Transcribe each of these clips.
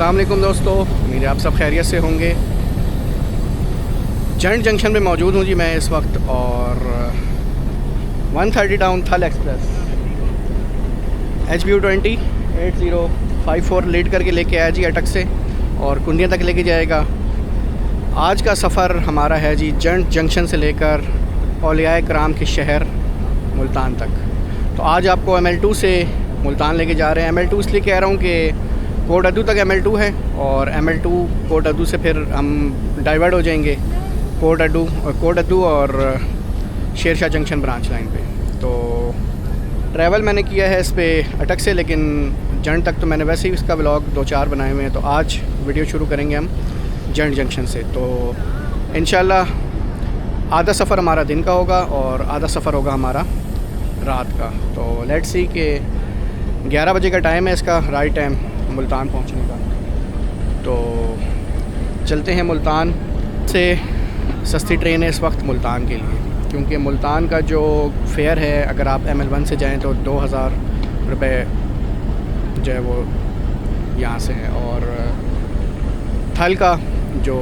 अस्सलाम वालेकुम दोस्तों, उम्मीद है आप सब खैरियत से होंगे। जंड जंक्शन में मौजूद हूँ जी मैं इस वक्त, और 130 डाउन थल एक्सप्रेस HBU20 8054 लीड करके लेके आया जी अटक से और कुंडिया तक लेके जाएगा। आज का सफ़र हमारा है जी जंड जंक्शन से लेकर औलिया कराम के शहर मुल्तान तक। तो आज आपको ML2 से मुल्तान लेके जा रहे हैं। ML2 इसलिए कह रहा हूँ कि कोट अद्दू तक ML2 है और ML2 कोट अद्दू से फिर हम डाइवर्ट हो जाएंगे कोट अद्दू और Sher Shah junction branch line पे। तो ट्रैवल मैंने किया है इस पर अटक से, लेकिन जंड तक तो मैंने वैसे ही इसका व्लॉग 2-4 बनाए हुए हैं। तो आज वीडियो शुरू करेंगे हम जंड जंक्शन से। तो इंशाल्लाह आधा सफ़र हमारा दिन का होगा और आधा सफ़र होगा हमारा रात का। तो लेट्स सी कि 11 बजे का टाइम है इसका, राइट टाइम मुल्तान पहुंचने का। तो चलते हैं। मुल्तान से सस्ती ट्रेन है इस वक्त मुल्तान के लिए, क्योंकि मुल्तान का जो फेयर है अगर आप ML1 से जाएं तो 2000 रुपये जो है वो यहाँ से है, और थल का जो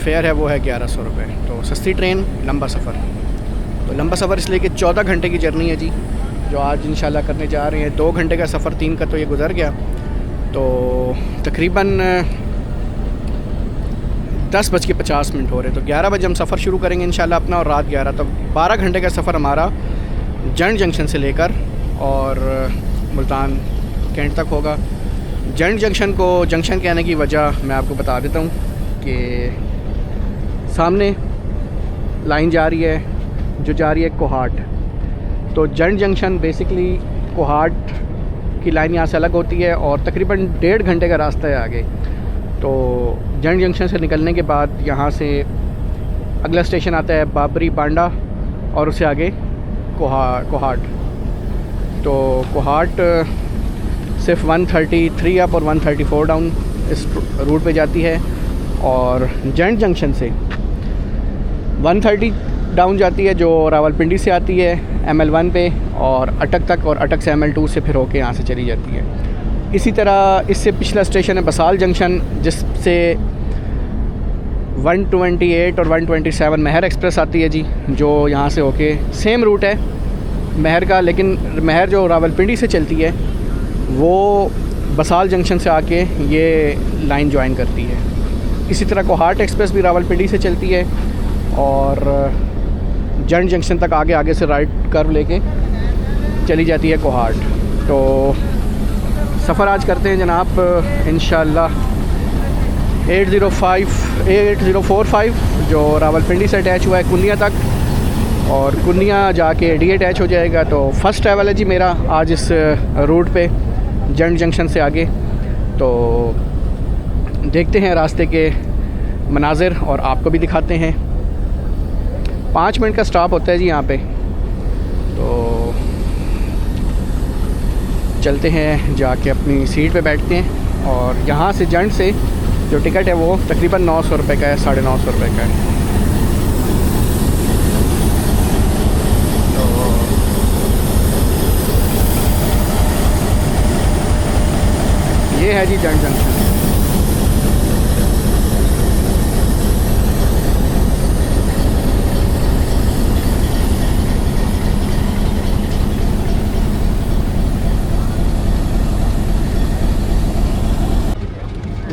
फेयर है वो है 1100 रुपये। तो सस्ती ट्रेन, लंबा सफ़र। तो लंबा सफ़र इसलिए कि 14 घंटे की जर्नी है जी जो आज इंशाल्लाह करने जा रहे हैं। 2 घंटे का सफ़र 3 का तो ये गुज़र गया। तो तकरीबन 10:50 हो रहे। तो 11 बजे हम सफ़र शुरू करेंगे इंशाल्लाह अपना, और रात 11। तो 12 घंटे का सफ़र हमारा जंड जंक्शन से लेकर और मुल्तान कैंट तक होगा। जंड जंक्शन को जंक्शन कहने की वजह मैं आपको बता देता हूँ कि सामने लाइन जा रही है जो जा रही है कोहाट। तो जंड जंक्शन बेसिकली कोहाट की लाइन यहाँ से अलग होती है और तकरीबन 1.5 घंटे का रास्ता है आगे। तो जंड जंक्शन से निकलने के बाद यहाँ से अगला स्टेशन आता है बाबरी बांडा और उससे आगे कोहाट। तो कोहाट सिर्फ 133 अप और 134 डाउन इस रूट पे जाती है, और जंड जंक्शन से 130 डाउन जाती है जो रावलपिंडी से आती है ML1 पे और अटक तक, और अटक से ML2 से फिर होके यहाँ से चली जाती है। इसी तरह इससे पिछला स्टेशन है बसाल जंक्शन, जिससे 128 और 127 महर एक्सप्रेस आती है जी, जो यहाँ से होके सेम रूट है महर का, लेकिन महर जो रावलपिंडी से चलती है वो बसाल जंक्शन से आके ये लाइन ज्वाइन करती है। इसी तरह कोहाट एक्सप्रेस भी रावलपिंडी से चलती है और जंड जंक्शन तक आगे से राइट कर्व लेके चली जाती है कोहाट। तो सफ़र आज करते हैं जनाब इंशाल्लाह 8045 जो रावलपिंडी से अटैच हुआ है कुन्निया तक, और कुन्निया जाके डी अटैच हो जाएगा। तो फर्स्ट ट्रैवल है जी मेरा आज इस रूट पे जंड जंक्शन से आगे। तो देखते हैं रास्ते के मनाजिर और आपको भी दिखाते हैं। 5 मिनट का स्टॉप होता है जी यहाँ पे। तो चलते हैं, जाके अपनी सीट पे बैठते हैं, और यहाँ से जंड से जो टिकट है वो तकरीबन 900 रुपये का है, 950 रुपये का है। तो ये है जी जंड जंक्शन।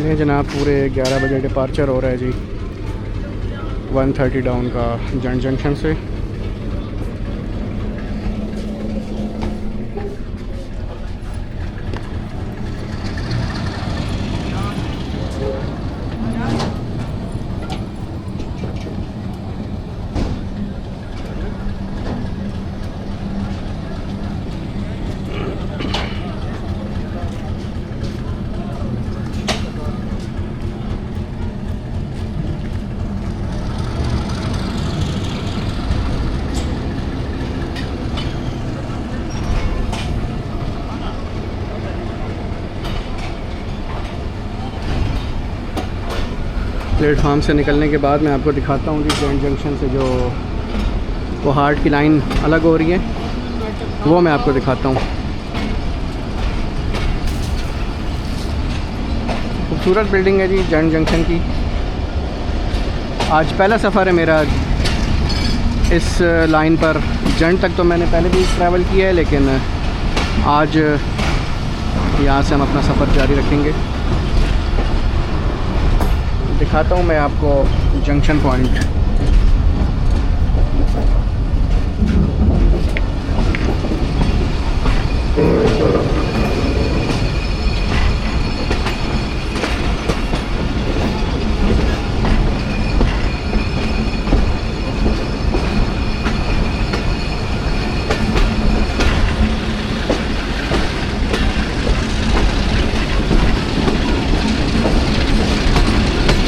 ये जनाब पूरे 11 बजे डिपार्चर हो रहा है जी 130 डाउन का जंड जंक्शन से। प्लेटफार्म से निकलने के बाद मैं आपको दिखाता हूँ कि जंड जंक्शन से जो कोहाट की लाइन अलग हो रही है वो मैं आपको दिखाता हूँ। खूबसूरत बिल्डिंग है जी जंड जंक्शन की। आज पहला सफ़र है मेरा इस लाइन पर। जंड तक तो मैंने पहले भी ट्रैवल किया है, लेकिन आज यहाँ से हम अपना सफ़र जारी रखेंगे। दिखाता हूँ मैं आपको जंक्शन पॉइंट।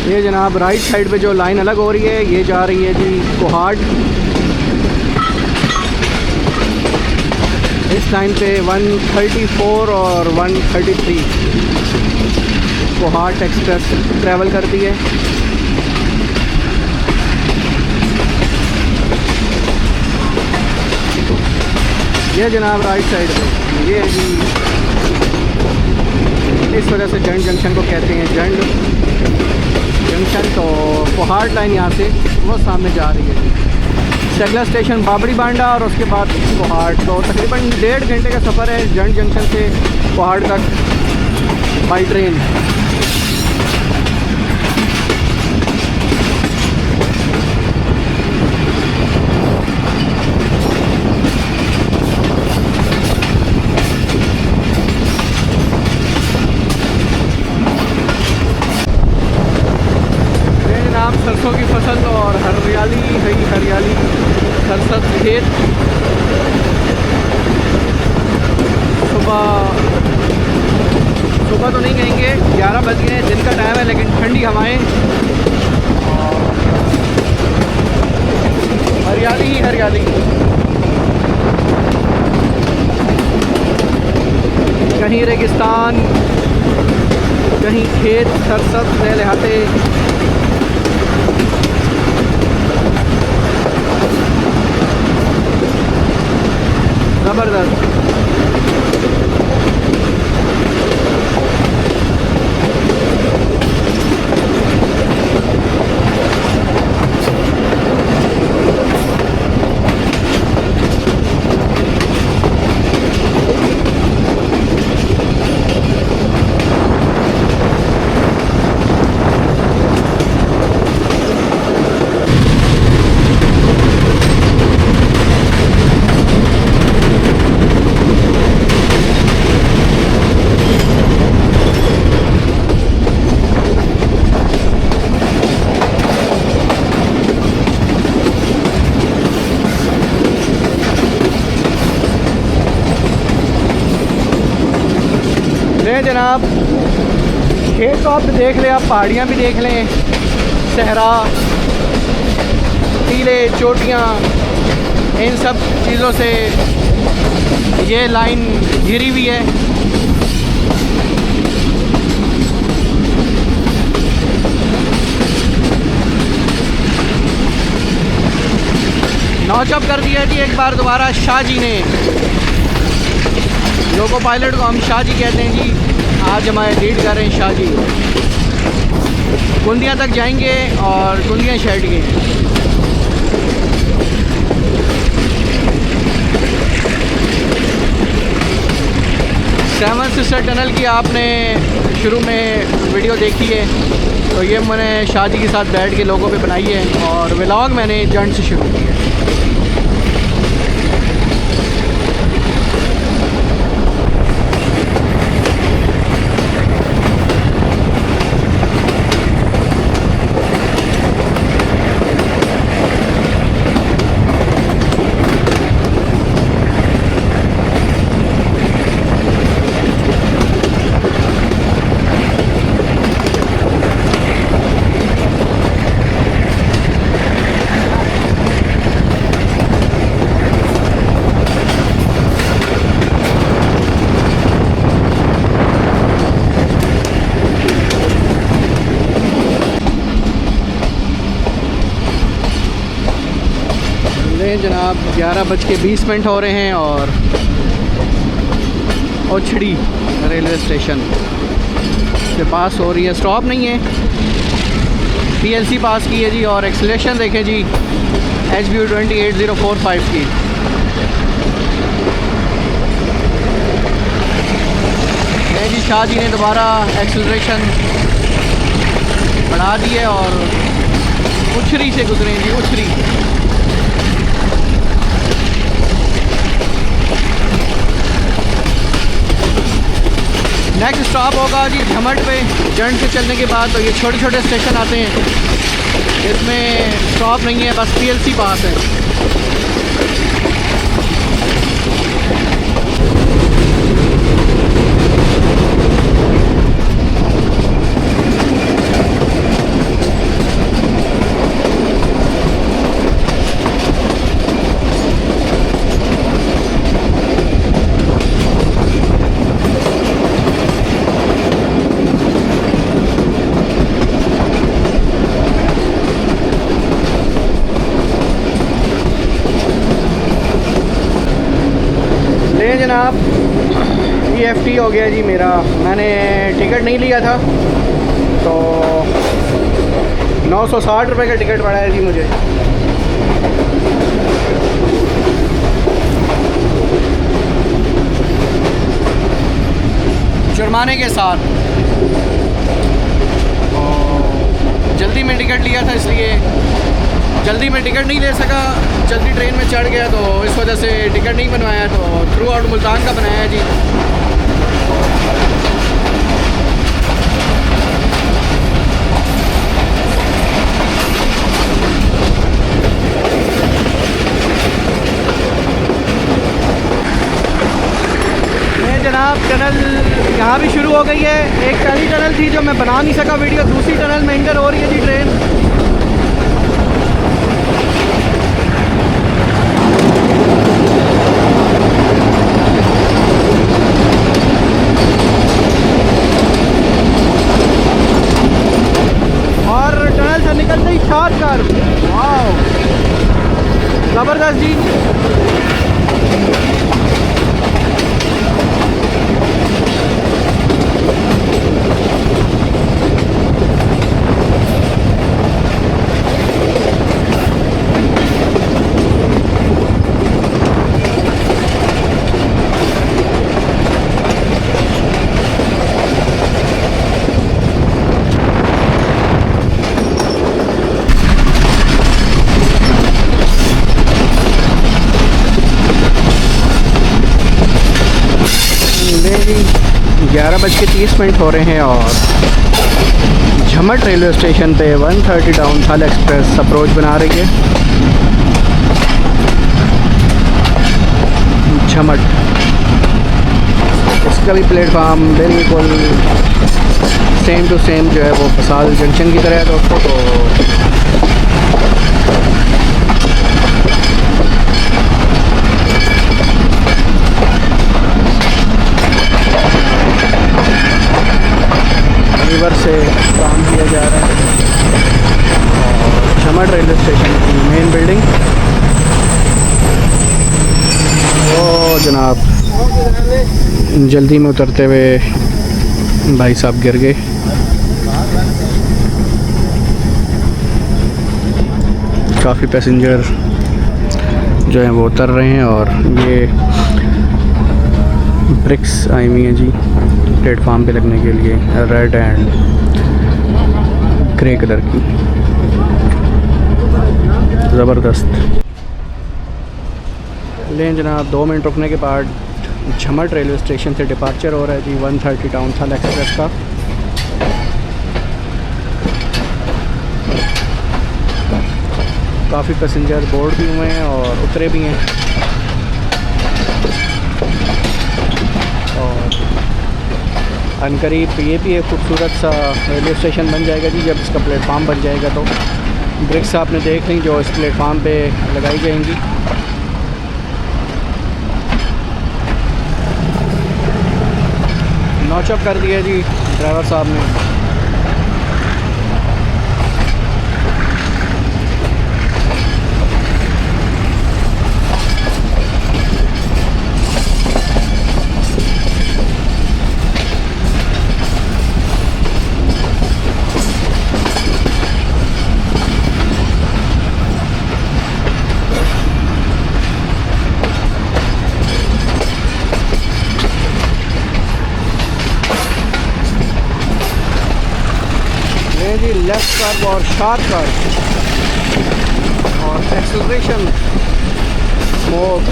ये जनाब राइट साइड पे जो लाइन अलग हो रही है, ये जा रही है जी कोहाट। इस लाइन पे 134 और 133 कोहाट एक्सप्रेस ट्रैवल करती है। ये जनाब राइट साइड पे ये है जी, इस वजह से जंड जंक्शन को कहते हैं जंड जंक्शन। तो कोहाट लाइन यहाँ से वो सामने जा रही है। सेगला स्टेशन बाबड़ी बांडा और उसके बाद कोहाट। तो तकरीबन 1.5 घंटे का सफ़र है जंड जंक्शन से कोहाट तक बाई ट्रेन। सरसों की फसल और हरियाली है, हरियाली सरसत खेत। सुबह तो नहीं कहेंगे, 11 बज गए, दिन का टाइम है, लेकिन ठंडी हवाएं और हरियाली ही हरियाली। कहीं रेगिस्तान, कहीं खेत सरसत लहलहाते। ज़बरदस्त। जनाब खेत तो आप देख लें, आप पहाड़ियाँ भी देख लें, सहरा, टीले, चोटियाँ, इन सब चीज़ों से ये लाइन घिरी हुई है। नौचअप कर दिया जी एक बार दोबारा शाह जी ने। लोको पायलट को हम शाह जी कहते हैं जी। आज हमारे लीड कर रहे हैं शाह जी। कुंदिया तक जाएंगे और कुंदिया शर्ट के। सेवन सिस्टर टनल की आपने शुरू में वीडियो देखी है, तो ये मैंने शाह जी के साथ बैठ के लोगों पे बनाई है और व्लॉग मैंने जंड से शुरू की है। जनाब 11:20 हो रहे हैं और ओछड़ी रेलवे स्टेशन से पास हो रही है, स्टॉप नहीं है, PLC पास की है जी। और एक्सीलरेशन देखें जी HBU20 8045 की। ये जी शाह जी ने दोबारा एक्सीलरेशन बढ़ा दी है और उछरी से गुजरे जी, उछरी। नेक्स्ट स्टॉप होगा जी झमट पे। जंड से चलने के बाद तो ये छोटे छोटे स्टेशन आते हैं, इसमें स्टॉप नहीं है, बस PLC पास है। जनाब EFT हो गया जी मेरा। मैंने टिकट नहीं लिया था तो 960 रुपये का टिकट पड़ा है जी मुझे। जुर्माने के साथ। जल्दी में टिकट लिया था इसलिए जल्दी में टिकट नहीं ले सका, जल्दी ट्रेन में चढ़ गया तो इस वजह से टिकट नहीं बनवाया, तो थ्रू आउट मुल्तान का बनाया जी। ये जनाब टनल यहाँ भी शुरू हो गई है। एक पहली टनल थी जो मैं बना नहीं सका वीडियो, दूसरी टनल में इंटर हो रही है जी ट्रेन। निकलते ही छात कर, वाह ज़बरदस्त जी। जी 11:30 हो रहे हैं और झमट रेलवे स्टेशन पे 130 डाउन थाल एक्सप्रेस अप्रोच बना रही है। झमट इसका भी प्लेटफार्म बिल्कुल सेम टू सेम जो है वो फसाल जंक्शन की तरह है दोस्तों। तो रिवर से काम किया जा रहा है और झमट रेलवे स्टेशन की मेन बिल्डिंग। ओ जनाब जल्दी में उतरते हुए भाई साहब गिर गए। काफ़ी पैसेंजर जो हैं वो उतर रहे हैं और ये ब्रिक्स आई हुई हैं जी प्लेटफार्म पे लगने के लिए, रेड एंड ग्रे कलर की, ज़बरदस्त। लें जनाब 2 मिनट रुकने के बाद झमट रेलवे स्टेशन से डिपार्चर हो रहा है जी 130 डाउन थाल एक्सप्रेस का। काफ़ी पैसेंजर बोर्ड भी हुए हैं और उतरे भी हैं और अनकरीब ये भी एक खूबसूरत सा रेलवे स्टेशन बन जाएगा जी जब इसका प्लेटफार्म बन जाएगा। तो ब्रिक्स आपने देख ली जो इस प्लेटफार्म पे लगाई जाएंगी। नॉचअप कर दिया जी ड्राइवर साहब ने। हैं जी लेफ्ट कर्व और शार्प कर्व और एक्सेलरेशन मोड।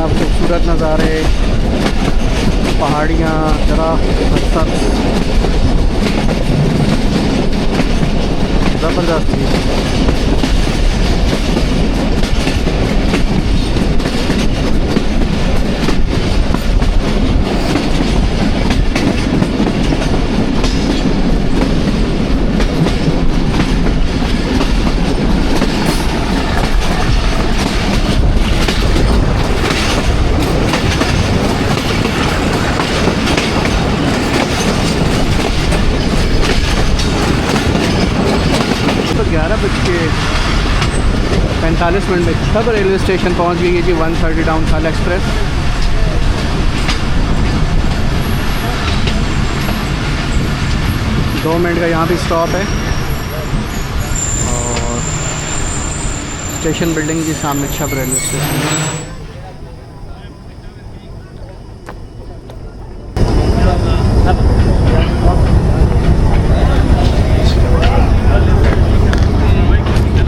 खूबसूरत नज़ारे, पहाड़ियाँ, दरख्त, ज़बरदस्त थी। तो 11:45 में तब रेलवे स्टेशन पहुंच गई है जी 130 डाउन खाला एक्सप्रेस। दो मिनट का यहाँ भी स्टॉप है और स्टेशन बिल्डिंग के सामने छब रेलवे स्टेशन।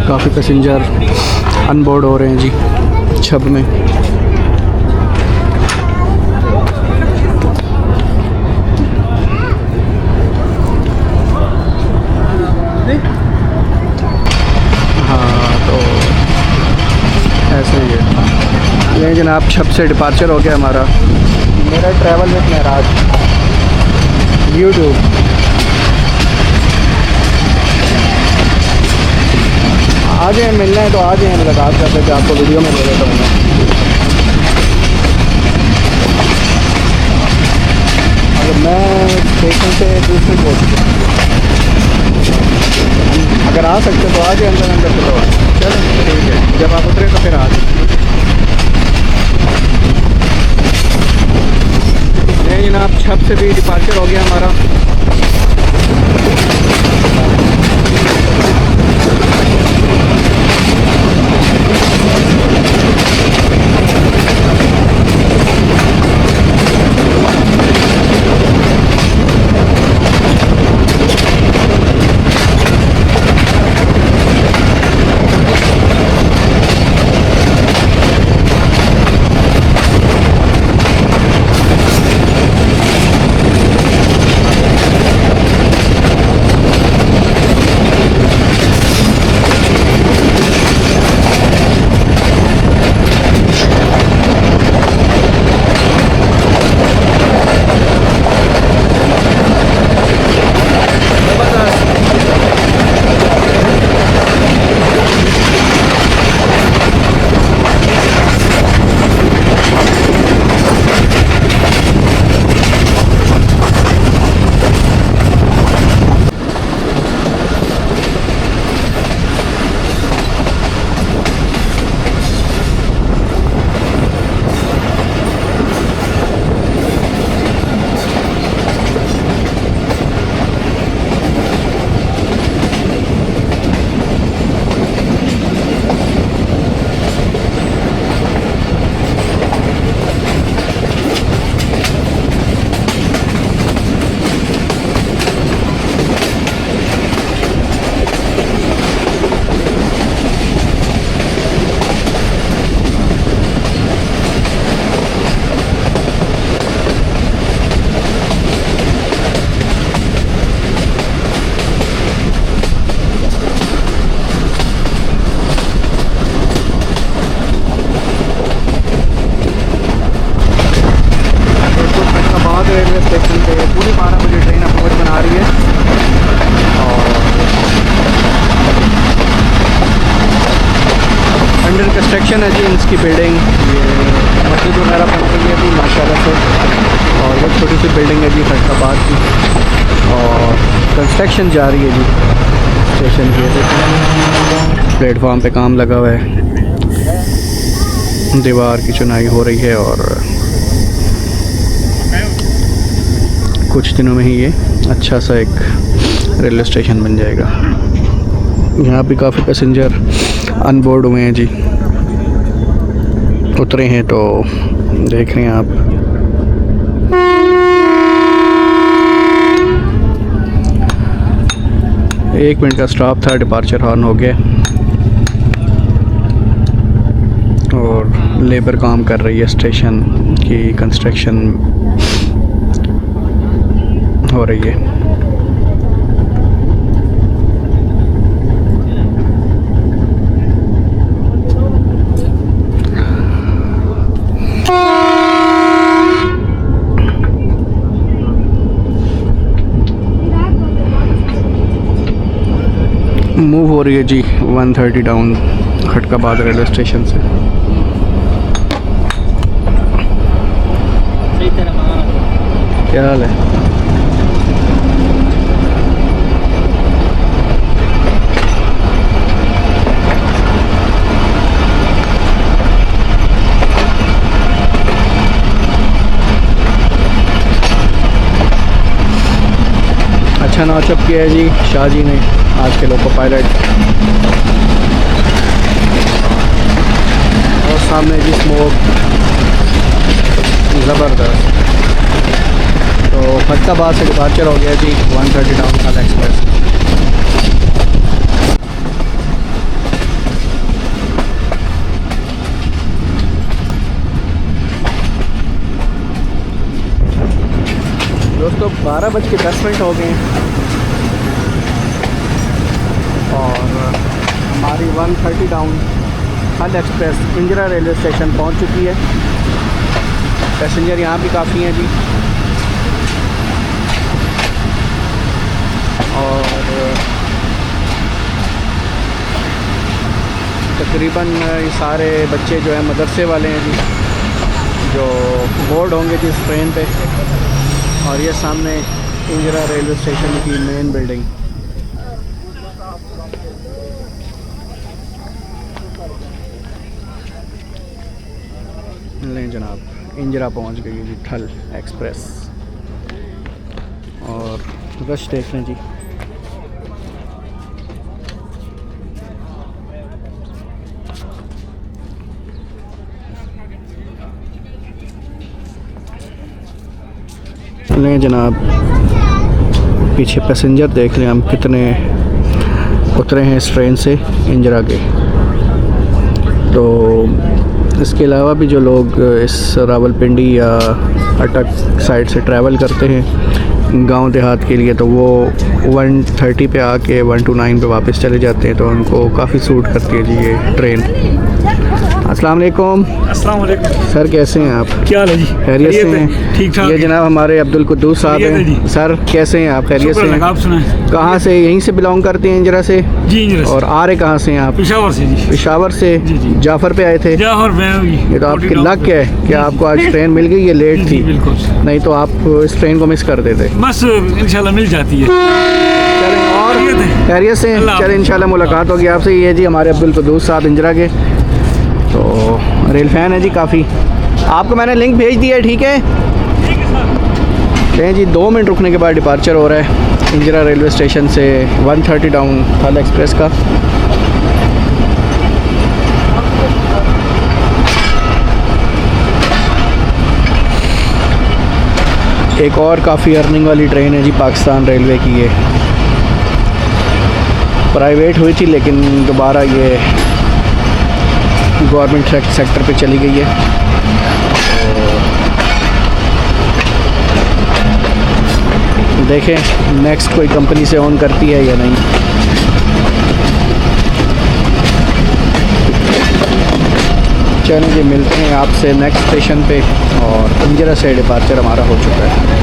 काफ़ी पैसेंजर अनबोर्ड हो रहे हैं जी छब में। हाँ तो ऐसे ही है। ये जनाब छब से डिपार्चर हो गया हमारा। मेरा ट्रैवल विद महराज यूट्यूब। आ जाए मिलना है तो आ जाए, मुलाकात करते थे, आपको वीडियो में ले लेता हूँ मैं। अगर मैं स्टेशन से दूसरी पहुँच अगर आ सकते तो आ जाए, अंदर अंदर चलो चलो ठीक है। जब आप उतरे तो फिर आ जाए। नहीं जनाब छब से भी डिपार्चर हो गया हमारा। कंस्ट्रक्शन है जी इसकी बिल्डिंग, ये मस्जिद वगैरह बन रही है अभी माशाल्लाह से। और वो छोटी सी बिल्डिंग है जी फैसलाबाद की, और कंस्ट्रक्शन जारी है जी स्टेशन की। प्लेटफॉर्म पे काम लगा हुआ है, दीवार की चुनाई हो रही है और कुछ दिनों में ही ये अच्छा सा एक रेलवे स्टेशन बन जाएगा। यहाँ भी काफ़ी पैसेंजर अनबोर्ड हुए हैं जी, उतरे हैं तो देख रहे हैं आप। एक मिनट का स्टॉप था, डिपार्चर हॉर्न हो गया और लेबर काम कर रही है, स्टेशन की कंस्ट्रक्शन हो रही है। मूव हो रही है जी 130 डाउन खटकाबाद रेलवे स्टेशन से। क्या हाल है? अच्छा नाचअप किया है जी शाह जी ने, आज के लोको पायलट। और सामने जी स्मोक ज़बरदस्त। तो फरीदाबाद से डिपार्चर हो गया जी 130 डाउन खाला एक्सप्रेस। दोस्तों 12:10 हो गए और हमारी 130 डाउन हल एक्सप्रेस इंदिरा रेलवे स्टेशन पहुंच चुकी है। पैसेंजर यहाँ भी काफ़ी हैं जी, और तकरीबन ये सारे बच्चे जो हैं मदरसे वाले हैं जी, जो बोर्ड होंगे जी इस ट्रेन पे। और ये सामने इंदिरा रेलवे स्टेशन की मेन बिल्डिंग। लें जनाब, इंदिरा पहुंच गई जी ठल एक्सप्रेस। और रश देख लें जी। लें जनाब, पीछे पैसेंजर देख लें हम कितने उतरे हैं इस ट्रेन से इंदिरा के। तो इसके अलावा भी जो लोग इस रावलपिंडी या अटक साइड से ट्रैवल करते हैं गांव देहात के लिए, तो वो 130 पे आके 129 पे वापस चले जाते हैं, तो उनको काफ़ी सूट करती है जी ये ट्रेन। अस्सलाम वालेकुम। अस्सलाम वालेकुम सर, कैसे हैं आप? क्या हाल है जी? खैरियत से हैं? ठीक ठाक। ये जनाब हमारे अब्दुल कुद्दूस साहब हैं। सर कैसे हैं आप? खैरियत से हैं? आप सुनाएं। कहाँ से? यहीं से बिलोंग करते हैं इंदिरा से? जी इंदिरा से। और आ रहे कहाँ से हैं आप? पेशावर से जी। पेशावर से? जी, जी। जाफर पे आए थे? जाफर पे ये तो आपकी लक है कि आपको आज ट्रेन मिल गई, ये लेट थी, बिल्कुल, नहीं तो आप इस ट्रेन को मिस कर देते। बस इंशाल्लाह मिल जाती है। चलें, और खैरियत से? चलें, इंशाल्लाह मुलाकात होगी आपसे। ये जी हमारे अब्दुल कुद्दूस साहब इंदिरा के, तो रेल फैन है जी काफ़ी। आपको मैंने लिंक भेज दिया है, ठीक है? जी 2 मिनट रुकने के बाद डिपार्चर हो रहा है इंदिरा रेलवे स्टेशन से 130 डाउन हल एक्सप्रेस का। एक और काफ़ी अर्निंग वाली ट्रेन है जी पाकिस्तान रेलवे की। ये प्राइवेट हुई थी लेकिन दोबारा ये गवर्नमेंट सेक्टर पे चली गई है। तो देखें नेक्स्ट कोई कंपनी से ऑन करती है या नहीं। चलें जी, मिलते हैं आपसे नेक्स्ट स्टेशन पे। और इंदिरा से डिपार्चर हमारा हो चुका है।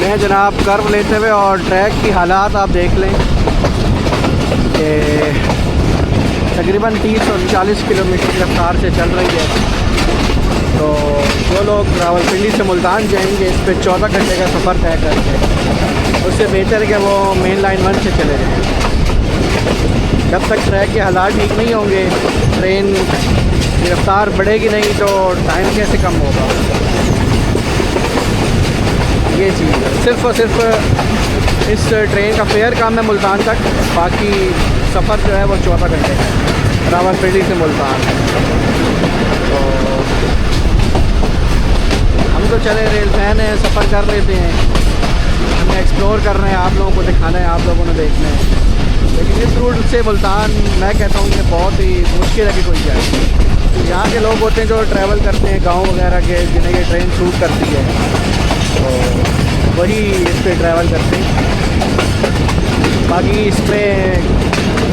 हैं जनाब कर्व लेते हुए, और ट्रैक की हालात आप देख लें कि तकरीबन 30 और 40 किलोमीटर की रफ्तार से चल रही है। तो जो लोग रावलपिंडी से मुल्तान जाएंगे इस पर 14 घंटे का सफ़र तय करके, उससे बेहतर है कि वो मेन लाइन 1 से चले जाएँ। जब तक ट्रैक के हालात ठीक नहीं होंगे, ट्रेन की रफ्तार बढ़ेगी नहीं, तो टाइम कैसे कम होगा। ये चीज़ है, सिर्फ़ और सिर्फ इस ट्रेन का फेयर कम है मुल्तान तक, बाकी सफ़र जो है वो 14 घंटे है रावलपिंडी से मुल्तान। तो हम तो चले रेल फैन हैं, सफ़र कर लेते हैं, हमें एक्सप्लोर कर रहे हैं, आप लोगों को दिखाना है, आप लोगों ने देखना है। लेकिन इस रूट से मुल्तान मैं कहता हूँ कि बहुत ही मुश्किल है कि कोई जाए। यहाँ के लोग होते हैं जो ट्रैवल करते हैं गांव वगैरह के, जिन्हें ये ट्रेन सूट करती है, तो वही इस पर ट्रैवल करते हैं। बाकी इसमें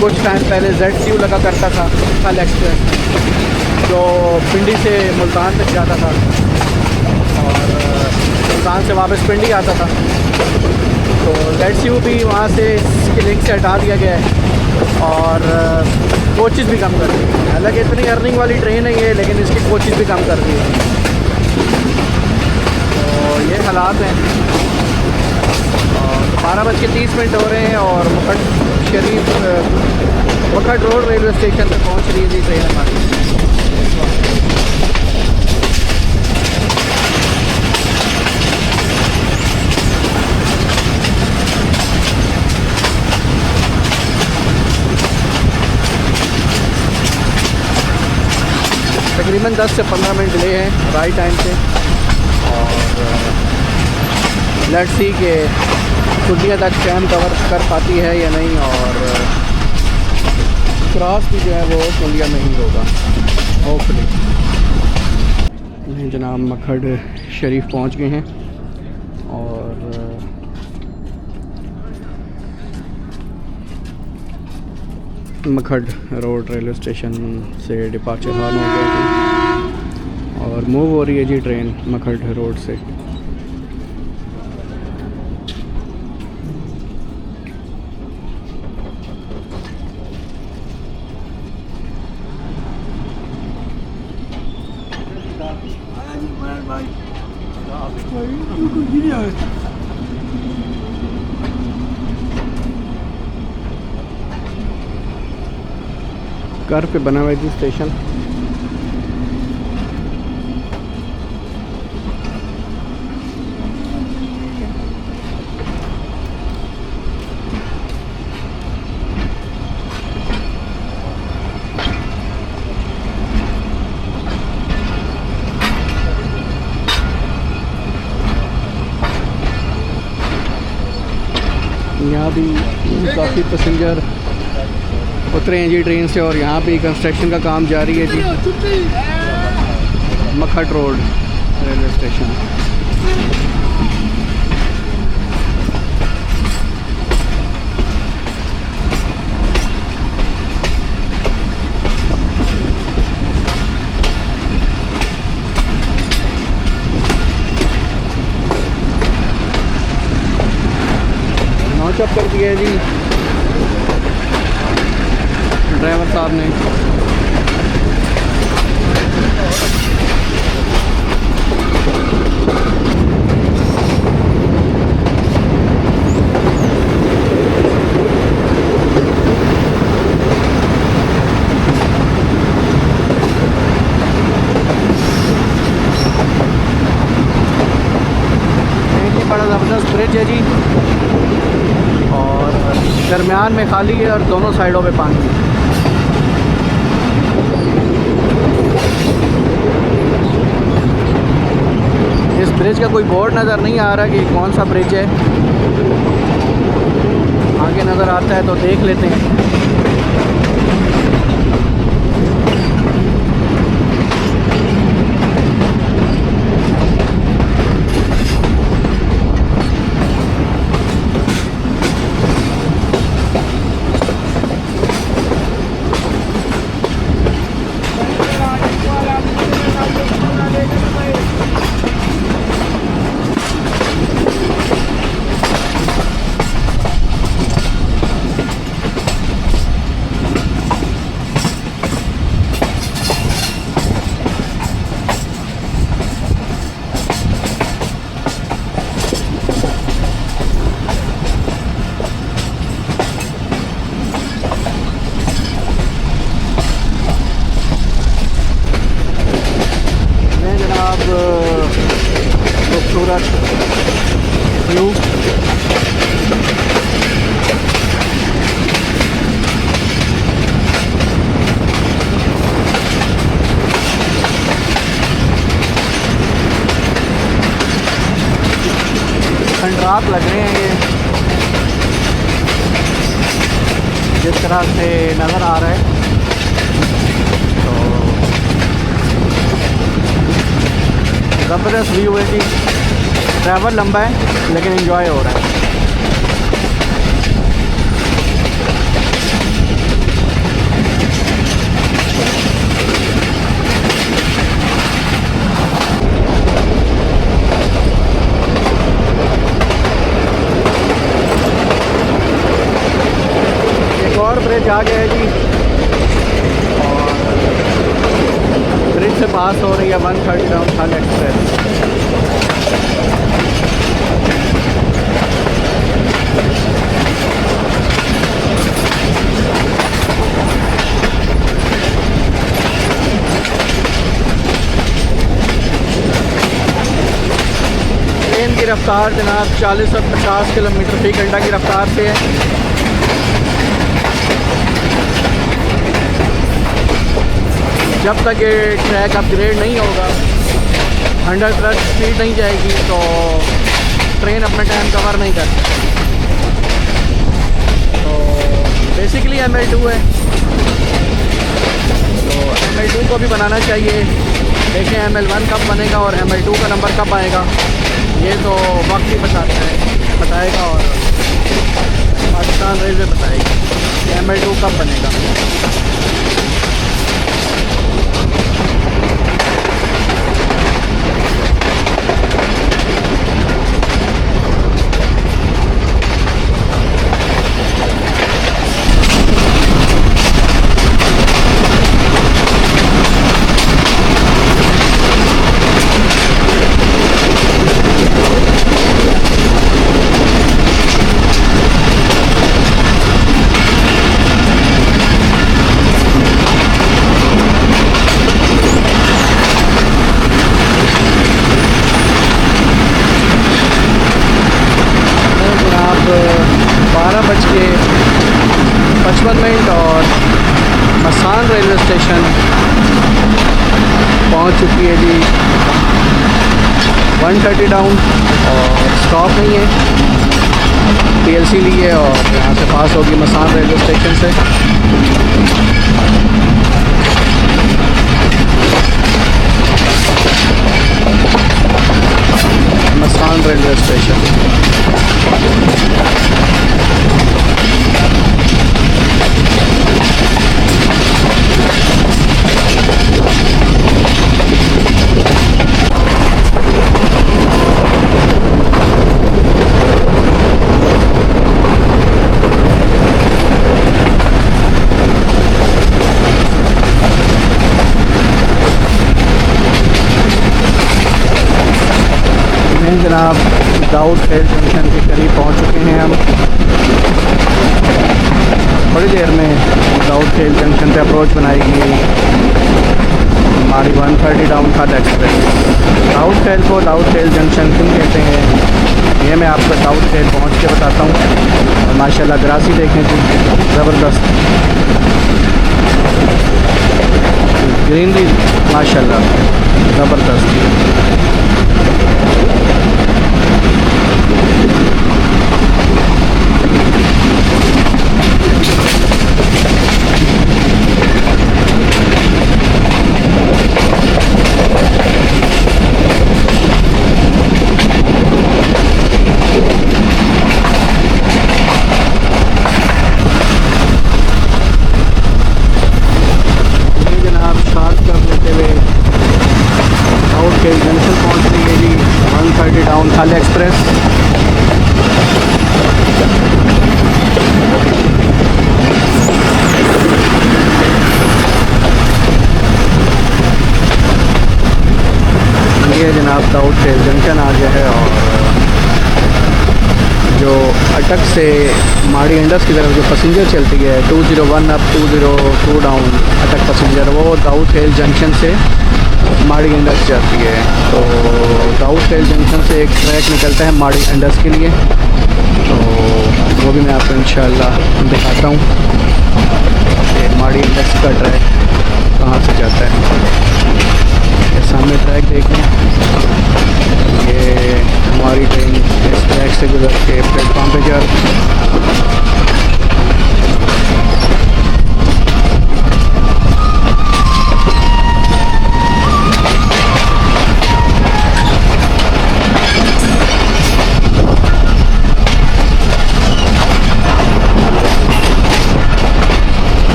कुछ टाइम पहले ZCU लगा करता था, कल एक्सप्रेस, जो पिंडी से मुल्तान तक जाता था और मुल्तान से वापस पिंडी आता था। तो ZCU भी वहाँ से इसके लिंक से हटा दिया गया है और कोचेस भी कम कर दी। हालांकि इतनी अर्निंग वाली ट्रेन है ये, लेकिन इसकी कोचेस भी कम कर दी है। तो ये हालात हैं। और 12:30 हो रहे हैं और मखट रोड रेलवे स्टेशन पर पहुँच रही है जी ट्रेन हमारी। तकरीबन 10 से 15 मिनट डिले है राइट टाइम से, और लेट्स सी के खुदिया तक टाइम कवर कर पाती है या नहीं, और क्रॉस भी जो है वो खुदिया में ही होगा होपफुली। जनाब मखड शरीफ पहुंच गए हैं और मखड रोड रेलवे स्टेशन से डिपार्चर हॉर्न हो गया है और मूव हो रही है जी ट्रेन मखड रोड से। कर पे बना हुआ है जी स्टेशन। यहाँ भी काफ़ी पैसेंजर उतरे हैं जी ट्रेन से, और यहाँ पे कंस्ट्रक्शन का काम जारी है जी मखट रोड रेलवे स्टेशन। नौचप कर दिया है जी ड्राइवर साहब ने। बड़ा ज़बरदस्त ब्रिज है जी, और दरमियान में खाली है और दोनों साइडों पे पानी है। इस ब्रिज का कोई बोर्ड नज़र नहीं आ रहा कि कौन सा ब्रिज है, आगे नज़र आता है तो देख लेते हैं। हालात लग रहे हैं ये जिस तरह से नज़र आ रहा है। तो ज़बरदस्त व्यू है जी। ट्रैवल लंबा है लेकिन एंजॉय हो रहा है। और ब्रिज आ गया है जी और ब्रिज से पास हो रही है 130 डाउन खाल एक्सप्रेस। ट्रेन की रफ्तार जनाब 40 और 50 किलोमीटर फी घंटा की रफ्तार से है। जब तक ये ट्रैक अपग्रेड नहीं होगा 100+ स्पीड नहीं जाएगी तो ट्रेन अपना टाइम कवर नहीं करती। तो बेसिकली ML2 है तो ML2 को भी बनाना चाहिए। देखें ML1 कब बनेगा और ML2 का नंबर कब आएगा ये तो वक्त ही बताएगा और पाकिस्तान रेलवे बताएगी कि ML2 कब बनेगा। और मसान रेलवे स्टेशन पहुंच चुकी है जी। 130 डाउन और स्टॉप नहीं है, PLC ली है और यहाँ से पास होगी मसान रेलवे स्टेशन से। मसान रेलवे स्टेशन जनाब दाऊद खेल जंक्शन के करीब पहुंच चुके हैं हम। थोड़ी देर में दाऊद खेल जंक्शन पे अप्रोच बनाएगी हमारी 130 डाउन खाल एक्सप्रेस। दाऊद खेल को दाऊद खेल जंक्शन क्यों कहते हैं ये मैं आपको दाऊद खेल पहुंच के बताता हूँ। और माशाल्लाह ग्रासी देखें जी, ज़बरदस्त ग्रीनरी माशाल्लाह ज़बरदस्त। जंक्शन पहुंच रही है जी 130 डाउन खाल एक्सप्रेस। ये जनाब दाऊद खेल जंक्शन आ गया है और जो अटक से माड़ी इंडस की तरफ जो पैसेंजर चलती है 201 अप 202 डाउन अटक पैसेंजर, वो दाऊद खेल जंक्शन से माड़ी इंडस जाती है। तो दाऊद खेल जंक्शन से एक ट्रैक निकलता है माड़ी इंडस के लिए, तो वो भी मैं आपको इंशाल्लाह दिखाता हूँ कि माड़ी इंडस का ट्रैक कहाँ से जाता है। ये सामने ट्रैक देखें, ये हमारी ट्रेन इस ट्रैक से गुजर के प्लेटफॉर्म पे जा रही है।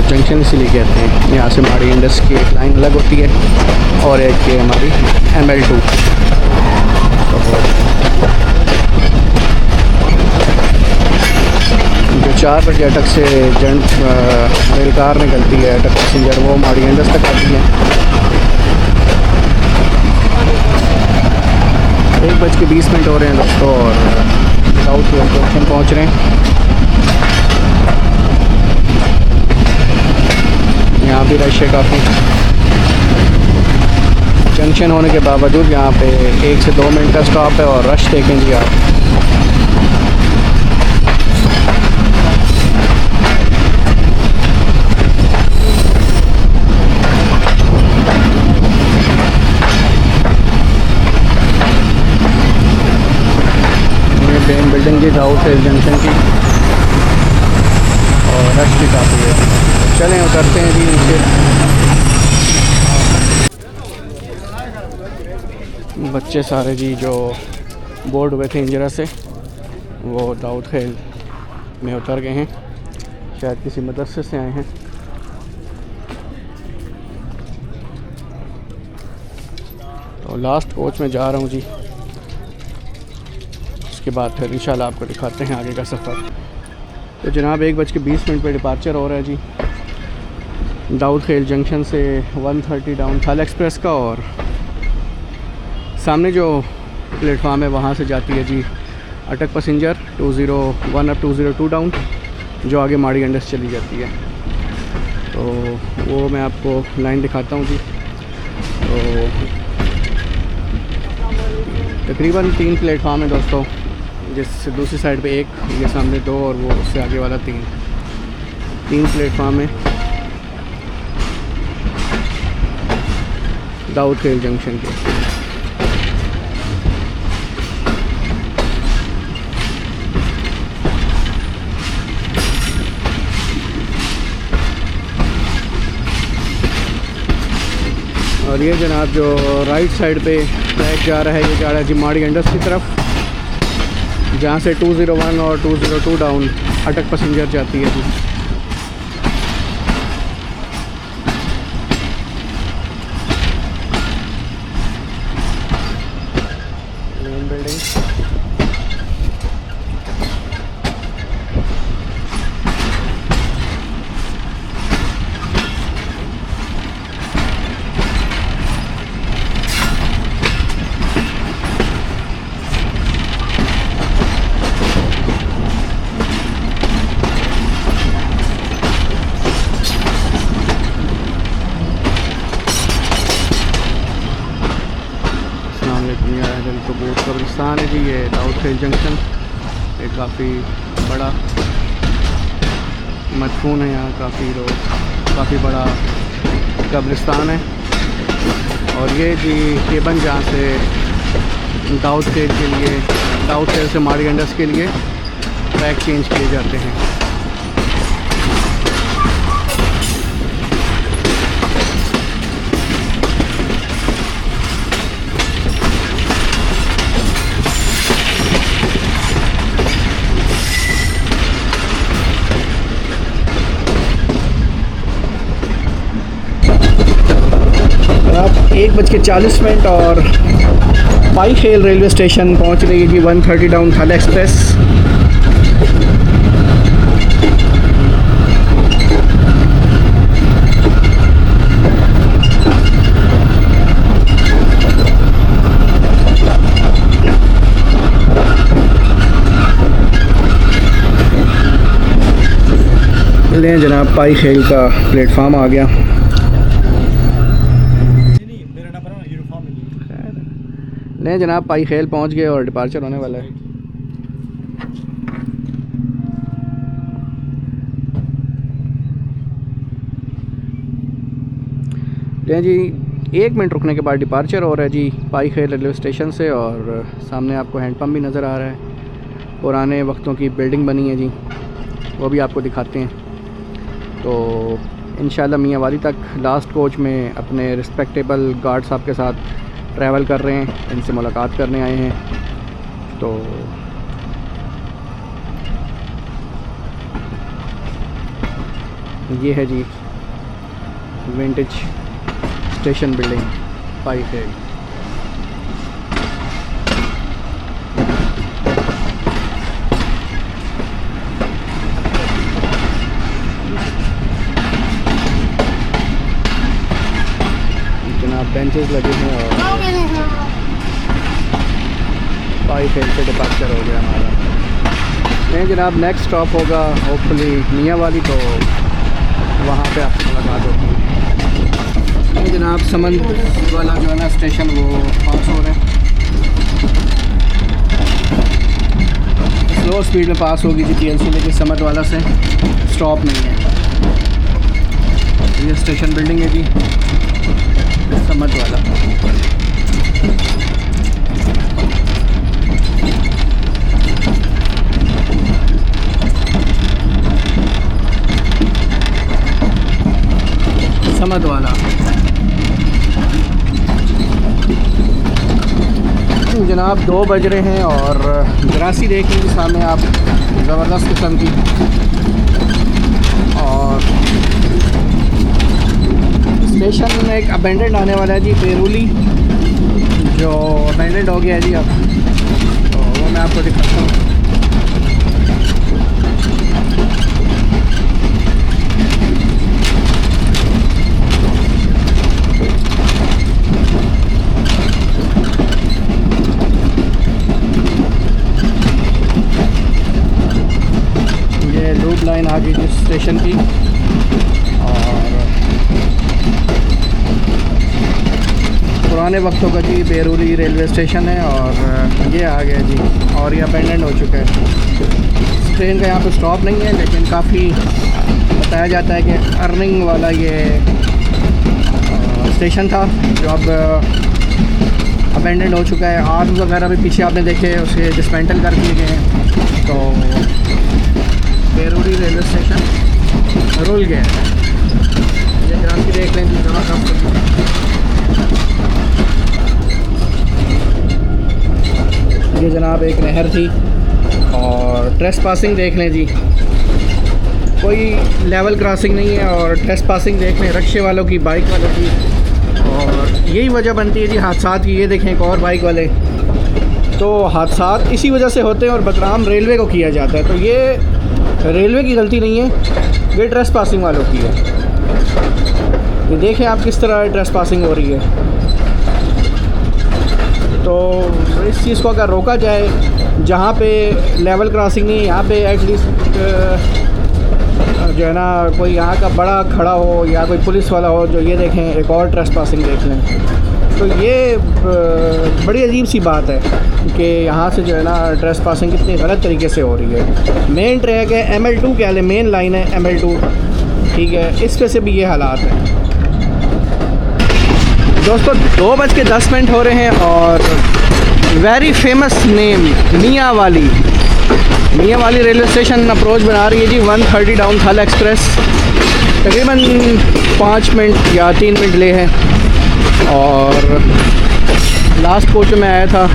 जंक्शन इसीलिए कहते हैं, यहाँ से हमारी इंडस की एक लाइन अलग होती है और एक ये हमारी ML2। तो जो 4 बजे अटक से रेल कार निकलती है अटक पैसेंजर, वो हमारी इंडस तक आती है। 1:20 हो रहे हैं दोस्तों और साउथ जंक्शन पहुँच रहे हैं। यहाँ भी रश है काफ़ी। जंक्शन होने के बावजूद यहाँ पे 1 से 2 मिनट का स्टॉप है और रश देखें जी आप। ये मेन बिल्डिंग जी साउथ है जंक्शन की और रश भी काफ़ी है। चलें उतरते हैं जी नीचे। बच्चे सारे जी जो बोर्ड हुए थे इंजरा से, वो दाऊद खेल में उतर गए हैं, शायद किसी मदरसे से आए हैं। तो लास्ट कोच में जा रहा हूँ जी, उसके बाद फिर इंशाल्लाह आपको दिखाते हैं आगे का सफ़र। तो जनाब 1:20 पे डिपार्चर हो रहा है जी दाऊद खेल जंक्शन से 130 डाउन थाल एक्सप्रेस का, और सामने जो प्लेटफार्म है वहाँ से जाती है जी अटक पैसेंजर 201 अप 202 डाउन, जो आगे माड़ी इंडस चली जाती है। तो वो मैं आपको लाइन दिखाता हूँ जी। तो तकरीबन 3 प्लेटफार्म है दोस्तों, जिससे दूसरी साइड पे 1, ये सामने 2 और वो उससे आगे वाला 3 प्लेटफार्म है दाऊद खेल जंक्शन के। और ये जनाब जो राइट साइड पे ट्रैक जा रहा है, ये जा रहा है जी माड़ी इंडस की तरफ, जहाँ से 201 और 202 डाउन अटक पैसेंजर जाती है जी। तो बहुत कब्रिस्तान है जी, ये दाऊद खेल जंक्शन एक काफ़ी बड़ा मदफून है, यहाँ काफ़ी लोग, काफ़ी बड़ा कब्रिस्तान है। और ये जी केबन जहाँ से दाऊद खेल के लिए, दाऊद खेल से माड़ी इंडस के लिए ट्रैक चेंज किए जाते हैं। आप 1:40 और पाई खेल रेलवे स्टेशन पहुंच रही है जी 130 डाउन थाल एक्सप्रेस। लें जनाब, पाई खेल का प्लेटफार्म आ गया। नहीं जनाब, पाई खेल पहुंच गए और डिपार्चर होने वाला है। ले जी 1 मिनट रुकने के बाद डिपार्चर हो रहा है जी पाई खेल रेलवे स्टेशन से। और सामने आपको हैंडपम्प भी नज़र आ रहा है, पुराने वक्तों की बिल्डिंग बनी है जी, वो भी आपको दिखाते हैं। तो इंशाल्लाह मियाँ वाली तक लास्ट कोच में अपने रिस्पेक्टेबल गार्ड साहब के साथ ट्रैवल कर रहे हैं, इनसे मुलाकात करने आए हैं। तो ये है जी विंटेज स्टेशन बिल्डिंग पाई खेल। जनाब बेंचेस लगे हैं और पाई खेल से डिपार्चर हो गया हमारा। नहीं जनाब, नेक्स्ट स्टॉप होगा होपफुली मियाँ वाली, तो वहाँ पे आपसे मुलाकात होगी। नहीं जनाब, समंद वाला जो है ना स्टेशन वो पास हो रहा है, स्लो स्पीड में पास होगी जी TLC, लेकिन समंद वाला से स्टॉप नहीं है। ये स्टेशन बिल्डिंग है जी समंद वाला। समद वाला जनाब 2 बज रहे हैं और ग्रासी देख लीजिए सामने आप, ज़बरदस्त किस्म की। और स्टेशन में एक अबेंडेंट आने वाला है जी बेरुली, जो अबेंडेंट हो गया है जी अब, तो वो मैं आपको दिखाता हूँ। लूप लाइन आ गई जिस स्टेशन की, और पुराने वक्तों का जी बेरुली रेलवे स्टेशन है। और ये आ गया जी, और ये अबेंडेंट हो चुका है। ट्रेन का यहाँ पे स्टॉप नहीं है, लेकिन काफ़ी बताया जाता है कि अर्निंग वाला ये स्टेशन था, जो अब अबेंडेंट हो चुका है। आर्म्स वगैरह भी पीछे आपने देखे, उसे डिसमेंटल कर दिए गए हैं। तो बेरुली रेलवे स्टेशन रुल गया है। ये ग्राफी देख लें जी, ये जनाब एक नहर थी। और ट्रेस पासिंग देख लें जी, कोई लेवल क्रॉसिंग नहीं है। और ट्रेस पासिंग देख लें रक्शे वालों की, बाइक वालों की, और यही वजह बनती है जी हादसात की। ये देखें एक और बाइक वाले, तो हादसात इसी वजह से होते हैं और बदनाम रेलवे को किया जाता है। तो ये रेलवे की गलती नहीं है, ये ट्रेस पासिंग वालों की है। ये देखें आप किस तरह ट्रेस पासिंग हो रही है। तो इस चीज़ को अगर रोका जाए, जहाँ पे लेवल क्रॉसिंग नहीं है, यहाँ पे एटलीस्ट जो है ना कोई यहाँ का बड़ा खड़ा हो या कोई पुलिस वाला हो, जो ये देखें एक और ट्रेस पासिंग देख लें। तो ये बड़ी अजीब सी बात है कि यहाँ से जो है ना ट्रेस पासिंग कितनी गलत तरीके से हो रही है। मेन ट्रैक है ML2 क्या है, मेन लाइन है ML2, ठीक है, इस पे से भी ये हालात है। दोस्तों 2:10 हो रहे हैं और वेरी फेमस नेम मियाँ वाली रेलवे स्टेशन अप्रोच बना रही है जी 130 डाउन थाला एक्सप्रेस। तकरीबन 5 मिनट या 3 मिनट ले है। और लास्ट कोच में आया था,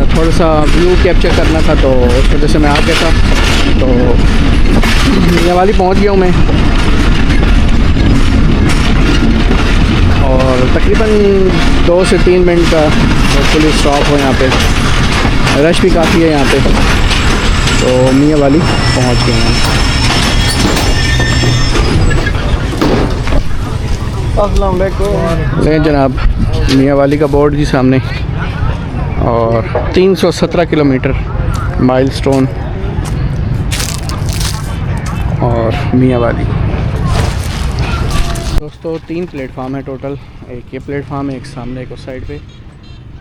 थोड़ा सा व्यू कैप्चर करना था, तो उस वजह से मैं आ गया था। तो मियाँ वाली पहुँच गया हूँ मैं, और तकरीबन 2 से 3 मिनट का होपफुली स्टॉप हो यहाँ पे। रश भी काफ़ी है यहाँ पे, तो मियाँ वाली पहुँच गए हैं। अस्सलाम वालेकुम। लेकिन जनाब मियाँ वाली का बोर्ड जी सामने, और 317 किलोमीटर माइलस्टोन और मियाँ वाली। दोस्तों 3 प्लेटफार्म है टोटल, एक ये प्लेटफार्म है, एक सामने, एक उस साइड पे।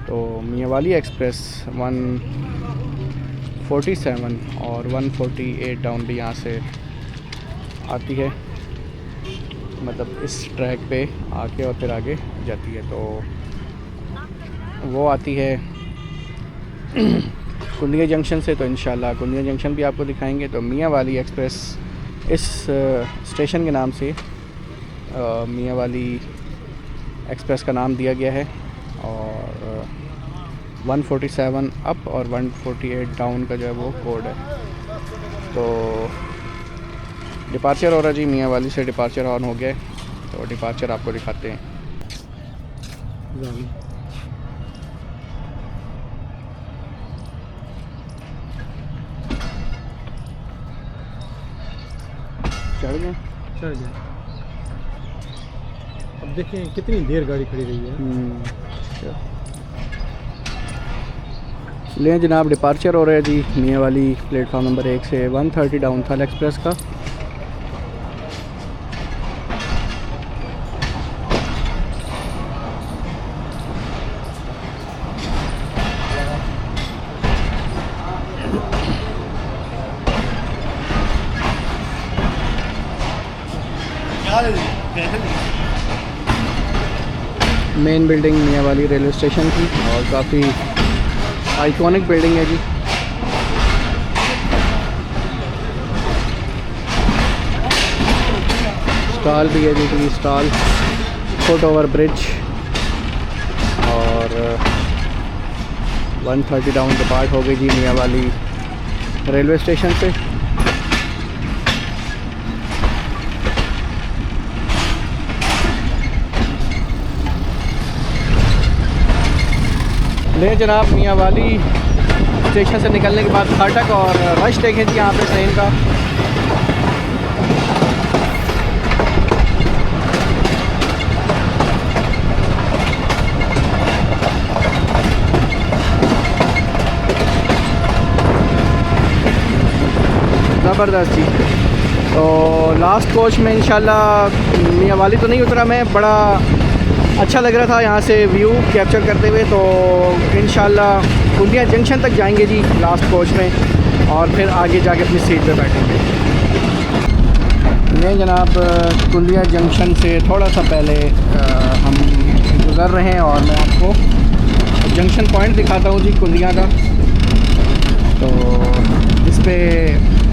तो मियाँ वाली एक्सप्रेस 147 और 148 डाउन भी यहाँ से आती है, मतलब इस ट्रैक पे आके और फिर आगे जाती है। तो वो आती है कुंडिया जंक्शन से, तो इंशाल्लाह कुंडिया जंक्शन भी आपको दिखाएंगे। तो मियाँ वाली एक्सप्रेस इस स्टेशन के नाम से मियाँ वाली एक्सप्रेस का नाम दिया गया है। और 147 अप और 148 डाउन का जो है वो कोड है। तो डिपार्चर हो रहा जी, मियाँ वाली से डिपार्चर ऑन हो गया है, तो डिपार्चर आपको दिखाते हैं। चढ़ गए। अब देखें कितनी देर गाड़ी खड़ी रही है। ले जनाब, डिपार्चर हो रहा है जी मियाँ वाली प्लेटफॉर्म नंबर 1 से 130 डाउन थल एक्सप्रेस का। मेन बिल्डिंग मियाँ वाली रेलवे स्टेशन की, और काफ़ी आइकॉनिक बिल्डिंग है जी। स्टॉल भी है जी, tea stall, foot over bridge. और 130 डाउन डिपार्ट हो गई जी मियाँ वाली रेलवे स्टेशन से। ले जनाब, मियाँ वाली स्टेशन से निकलने के बाद फाटक और रश देखें जी यहाँ पे ट्रेन का। ज़बरदस्त जी। तो लास्ट कोच में इंशाल्लाह मियाँ वाली तो नहीं उतरा मैं, बड़ा अच्छा लग रहा था यहाँ से व्यू कैप्चर करते हुए। तो इंशाल्लाह कुंडिया जंक्शन तक जाएंगे जी लास्ट कोच में, और फिर आगे जाके अपनी सीट पे बैठेंगे। ये जनाब कुंडिया जंक्शन से थोड़ा सा पहले हम गुज़र रहे हैं, और मैं आपको जंक्शन पॉइंट दिखाता हूँ जी कुंडिया का। तो इस पे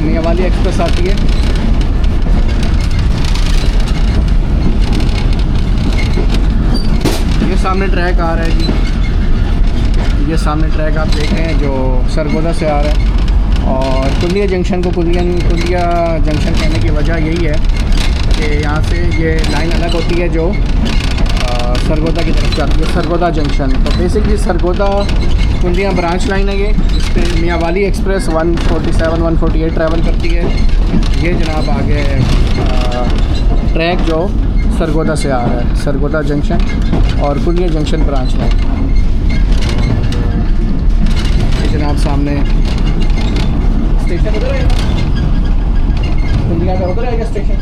मियाँ वाली एक्सप्रेस आती है। ये सामने ट्रैक आ रहा है जी, ये सामने ट्रैक आप देख रहे हैं जो सरगोदा से आ रहा है। और कुंडिया जंक्शन को कुंडिया जंक्शन कहने की वजह यही है कि यहाँ से ये लाइन अलग होती है जो सरगोदा की तरफ जाती है, सरगोदा जंक्शन। तो बेसिकली सरगोदा कुंडिया ब्रांच लाइन है ये, इस पर मियाँ वाली एक्सप्रेस 147 148 ट्रैवल करती है। ये जनाब आगे ट्रैक जो सरगोदा से आ रहा है, सरगोदा जंक्शन और कुंडिया जंक्शन ब्रांच लाइन। ये जनाब सामने स्टेशन उधर है, कुंडिया का उधर आएगा स्टेशन।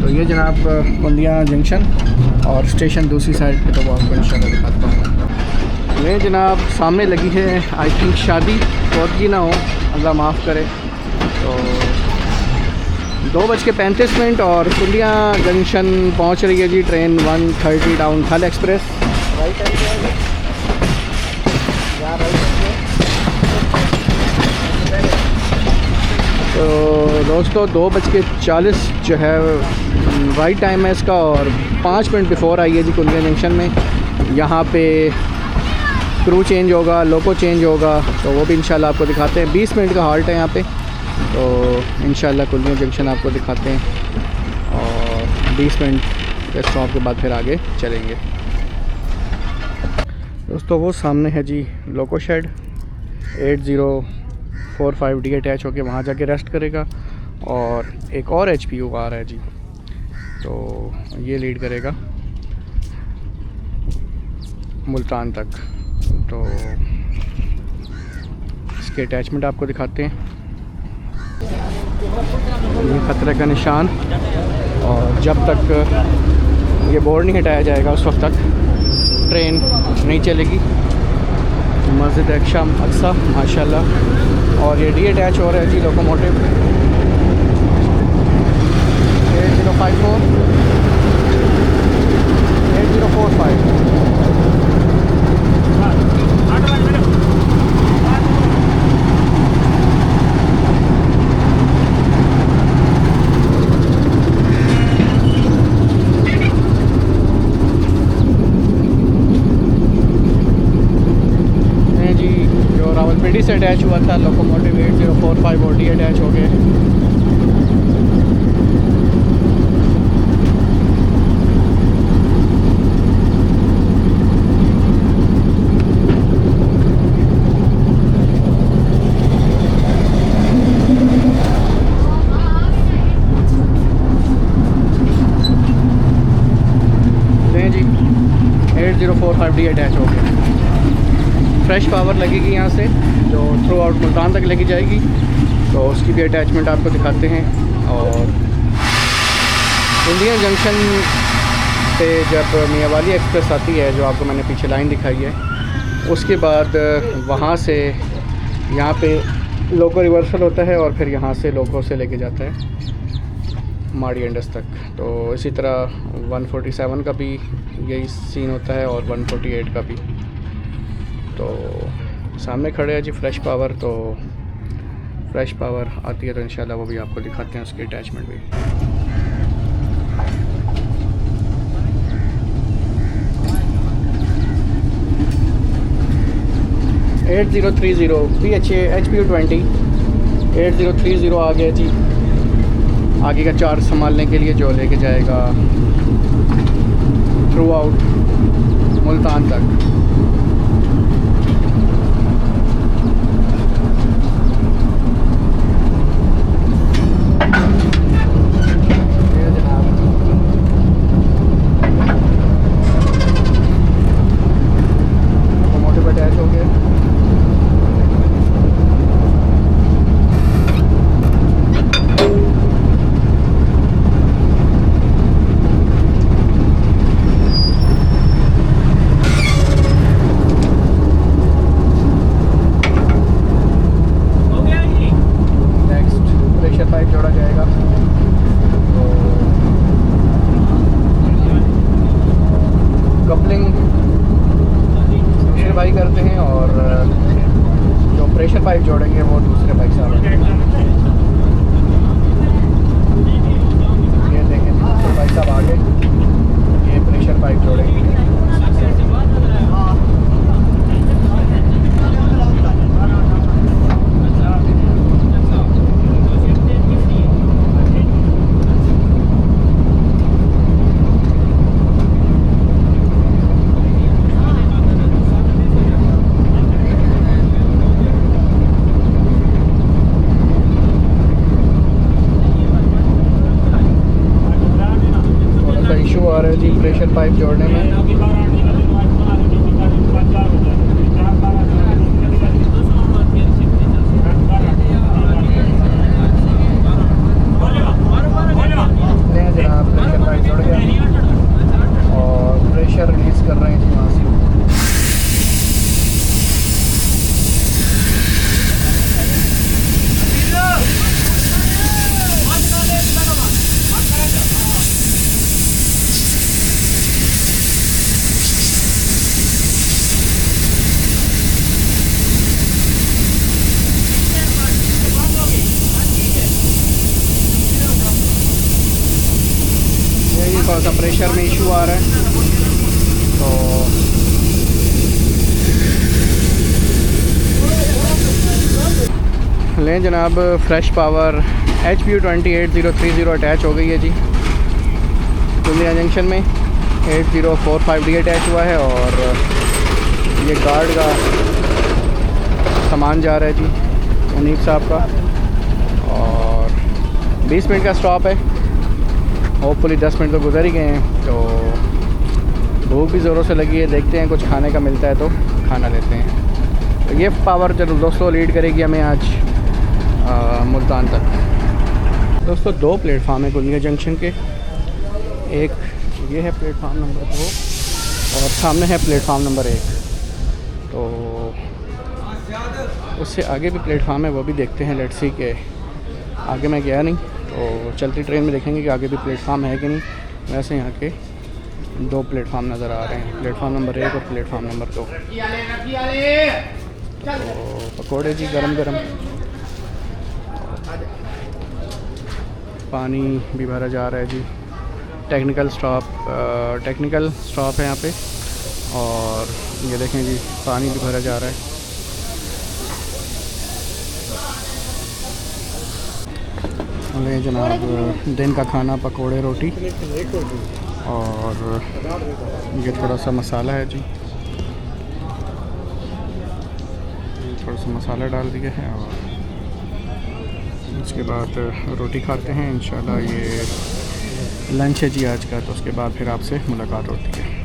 तो ये जनाब कुंडिया जंक्शन और स्टेशन दूसरी साइड पे, तो वो आपको इंशाल्लाह दिखाता हूँ। ये जनाब सामने लगी है आई थिंक शादी, फौतगी ना हो, अल्लाह माफ़ करे। तो 2:35 और कुंडिया जंक्शन पहुंच रही है जी ट्रेन 130 डाउन थल एक्सप्रेस। राइट हैंड पे है, तो दोस्तों 2:40 जो है राइट टाइम है इसका, और 5 मिनट बिफोर आई है जी कुंडिया जंक्शन में। यहाँ पे क्रू चेंज होगा, लोको चेंज होगा, तो वो भी इंशाल्लाह आपको दिखाते हैं। 20 मिनट का हॉल्ट है यहाँ पे, तो इंशाल्लाह कुंडिया जंक्शन आपको दिखाते हैं, और 20 मिनट के स्टॉप के बाद फिर आगे चलेंगे। दोस्तों वो सामने है जी लोको शेड, 8045D अटैच होके वहाँ जाके रेस्ट करेगा, और एक और HPU आ रहा है जी, तो ये लीड करेगा मुल्तान तक। तो इसके अटैचमेंट आपको दिखाते हैं। ये खतरे का निशान, और जब तक ये बोर्ड नहीं हटाया जाएगा उस वक्त तक ट्रेन नहीं चलेगी। मस्जिद अक्शा अक्सा माशाल्लाह। और ये डी अटैच हो रहा है जी लोकोमोटिव 8054 8045। रावलपिंडी से अटैच हुआ था लोकोमोटिव 8045 और डी अटैच हो गए। नहीं जी 8045 डी अटैच हो गया। फ्रेश पावर लगेगी यहाँ से जो थ्रू आउट मुल्तान तक लेके जाएगी, तो उसकी भी अटैचमेंट आपको दिखाते हैं। और इंडियन जंक्शन पे जब मियाँवाली एक्सप्रेस आती है, जो आपको मैंने पीछे लाइन दिखाई है, उसके बाद वहाँ से यहाँ पे लोको रिवर्सल होता है और फिर यहाँ से लोको से लेके जाता है माड़ी एंडस तक। तो इसी तरह 147 का भी यही सीन होता है और 148 का भी। तो सामने खड़े हैं जी फ्रेश पावर, तो फ्रेश पावर आती है तो इंशाल्लाह वो भी आपको दिखाते हैं उसकी अटैचमेंट भी। HPU20 8030 आ गया जी। आगे का चार्ज संभालने के लिए जो लेके जाएगा थ्रू आउट मुल्तान तक। करते हैं और जो प्रेशर पाइप जोड़ेंगे वो दूसरे बाइक से आएंगे। ये देखें दूसरे बाइक साहब आगे ये प्रेशर पाइप जोड़ेंगे। आ रहा है जी प्रेशर पाइप जोड़ने में। जनाब प्रेशर पाइप जोड़ गया और प्रेशर रिलीज कर रहे हैं जी वहाँ से। थोड़ा सा प्रेशर में इशू आ रहा है तो लें जनाब। फ्रेश पावर HPU20 8030 अटैच हो गई है जी कुलिया जंक्शन में। 8045D अटैच हुआ है और ये गार्ड का सामान जा रहा है जी मुनीब साहब का। और 20 मिनट का स्टॉप है, होपफुली 10 मिनट तो गुजर ही गए हैं। तो भूख भी ज़ोरों से लगी है, देखते हैं कुछ खाने का मिलता है तो खाना लेते हैं। तो ये पावर जरूर दोस्तों लीड करेगी हमें आज मुल्तान तक। दोस्तों 2 प्लेटफार्म है कुलिया जंक्शन के। एक ये है प्लेटफार्म नंबर 2 और सामने है प्लेटफार्म नंबर 1। तो उससे आगे भी प्लेटफार्म है, वो भी देखते हैं। लेट्स सी के आगे मैं गया नहीं, तो चलती ट्रेन में देखेंगे कि आगे भी प्लेटफार्म है कि नहीं। वैसे यहाँ के 2 प्लेटफार्म नज़र आ रहे हैं, प्लेटफार्म नंबर 1 और प्लेटफार्म नंबर 2। तो पकौड़े जी गरम गरम, पानी भी भरा जा रहा है जी। टेक्निकल स्टॉप है यहाँ पे। और ये देखें जी, पानी भी भरा जा रहा है। ले जनाब, दिन का खाना पकोड़े रोटी, और ये थोड़ा सा मसाला है जी, थोड़ा सा मसाला डाल दिया है। और उसके बाद रोटी खाते हैं इंशाल्लाह। ये लंच है जी आज का, तो उसके बाद फिर आपसे मुलाकात होती है।